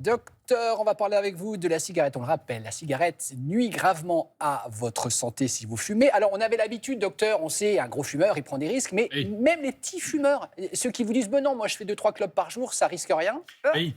Docteur, on va parler avec vous de la cigarette. On le rappelle, la cigarette nuit gravement à votre santé si vous fumez. Alors, on avait l'habitude, docteur, on sait, un gros fumeur, il prend des risques, mais Oui. même les petits fumeurs, ceux qui vous disent, ben non, moi je fais 2-3 clopes par jour, ça risque rien. Oui.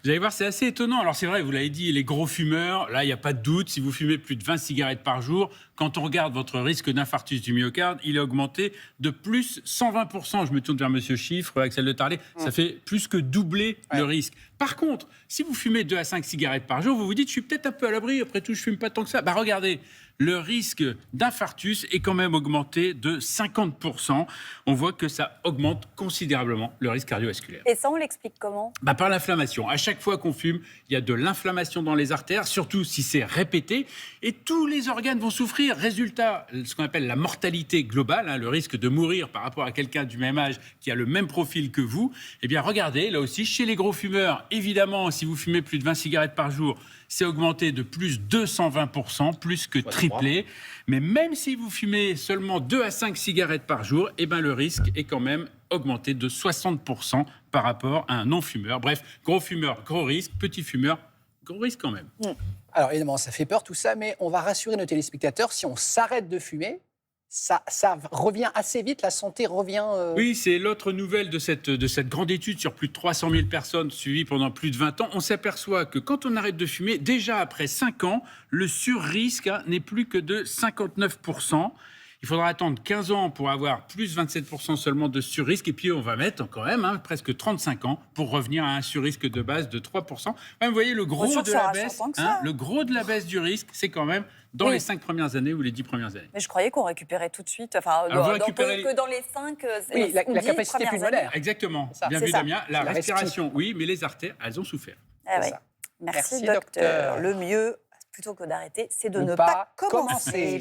Vous allez voir, c'est assez étonnant. Alors c'est vrai, vous l'avez dit, les gros fumeurs, là, il n'y a pas de doute. Si vous fumez plus de 20 cigarettes par jour, quand on regarde votre risque d'infarctus du myocarde, il est augmenté de plus 120%. Je me tourne vers Monsieur Chiffre, Axel de Tarlet. Ça fait plus que doubler le risque. Par contre, si vous fumez 2 à 5 cigarettes par jour, vous vous dites, je suis peut-être un peu à l'abri. Après tout, je fume pas tant que ça. Bah regardez, le risque d'infarctus est quand même augmenté de 50%. On voit que ça augmente considérablement le risque cardiovasculaire. Et ça, on l'explique comment? Par l'inflammation. À chaque fois qu'on fume, il y a de l'inflammation dans les artères, surtout si c'est répété, et tous les organes vont souffrir. Résultat, ce qu'on appelle la mortalité globale, le risque de mourir par rapport à quelqu'un du même âge qui a le même profil que vous. Eh bien, regardez, là aussi, chez les gros fumeurs, évidemment, si vous fumez plus de 20 cigarettes par jour, c'est augmenté de plus 220%, plus que triplé. Mais même si vous fumez seulement 2 à 5 cigarettes par jour, eh ben, le risque est quand même augmenté de 60% par rapport à un non-fumeur. Bref, gros fumeur, gros risque, petit fumeur, gros risque quand même. Alors évidemment, ça fait peur tout ça, mais on va rassurer nos téléspectateurs, si on s'arrête de fumer, ça revient assez vite, la santé revient... Oui, c'est l'autre nouvelle de cette grande étude sur plus de 300 000 personnes suivies pendant plus de 20 ans. On s'aperçoit que quand on arrête de fumer, déjà après 5 ans, le sur-risque n'est plus que de 59%. Il faudra attendre 15 ans pour avoir plus 27% seulement de sur-risque. Et puis, on va mettre quand même presque 35 ans pour revenir à un sur-risque de base de 3%. Vous voyez, le gros de la baisse, le gros de la baisse du risque, c'est quand même dans les 5 premières années ou les 10 premières années. Mais je croyais qu'on récupérait tout de suite. Enfin, que dans les 5, oui, la capacité pulmonaire. Exactement. Bien vu, Damien. La respiration, oui, mais les artères, elles ont souffert. Ah, oui. Merci, docteur. Le mieux, plutôt que d'arrêter, c'est de ne pas commencer.